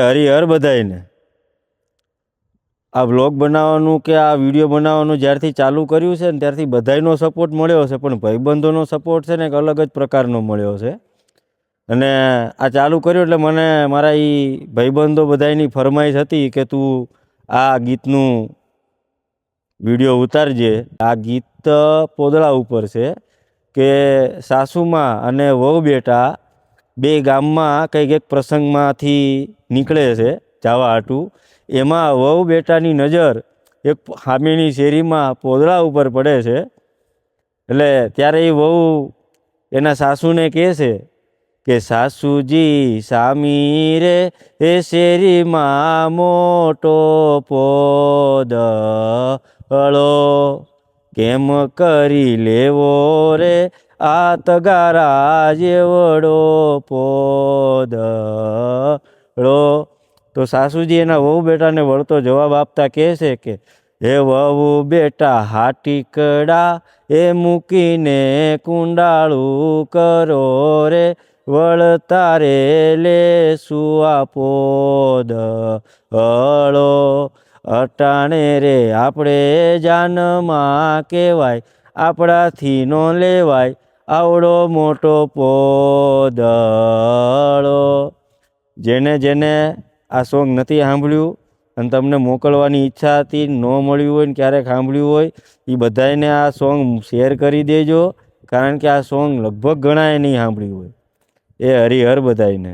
હરિહર બધાયને આ વ્લોગ બનાવવાનું કે આ વિડીયો બનાવવાનું જ્યારથી ચાલુ કર્યું છે ને ત્યારથી બધાયનો સપોર્ટ મળ્યો છે, પણ ભાઈબંધોનો સપોર્ટ છે ને એક અલગ જ પ્રકારનો મળ્યો છે. અને આ ચાલુ કર્યું એટલે મને મારા એ ભાઈબંધો બધાયની ફરમાઈશ હતી કે તું આ ગીતનું વિડીયો ઉતારજે. આ ગીત પોદળા ઉપર છે કે સાસુમાં અને વહુ બેટા બે ગામમાં કંઈક એક પ્રસંગમાંથી નીકળે છે જવા હાટું. એમાં વહુ બેટાની નજર એક સામેની શેરીમાં પોદળા ઉપર પડે છે. એટલે ત્યારે એ વહુ એના સાસુને કહે છે કે સાસુજી સામી રે એ શેરીમાં મોટો પોદળો કેમ કરી લેવો રે આ તગારા જેવડો પોદળો. તો સાસુજી એના વહુ બેટાને વળતો જવાબ આપતા કહે છે કે હે વહુ બેટા હાટીકડા એ મૂકીને કુંડાળું કરો રે વળતા રે લેસું આ પોદળો. અટાણે રે આપણે જાનમાં કહેવાય આપણાથી નો લેવાય આવડો મોટો પોદળો. જેને જેને આ સોંગ નથી સાંભળ્યું અને તમને મોકલવાની ઈચ્છા હતી, ન મળ્યું હોય ને ક્યારેક સાંભળ્યું હોય એ બધાને આ સોંગ શેર કરી દેજો, કારણ કે આ સોંગ લગભગ ઘણાએ નહીં સાંભળ્યું હોય. એ હરિહર બધાયને.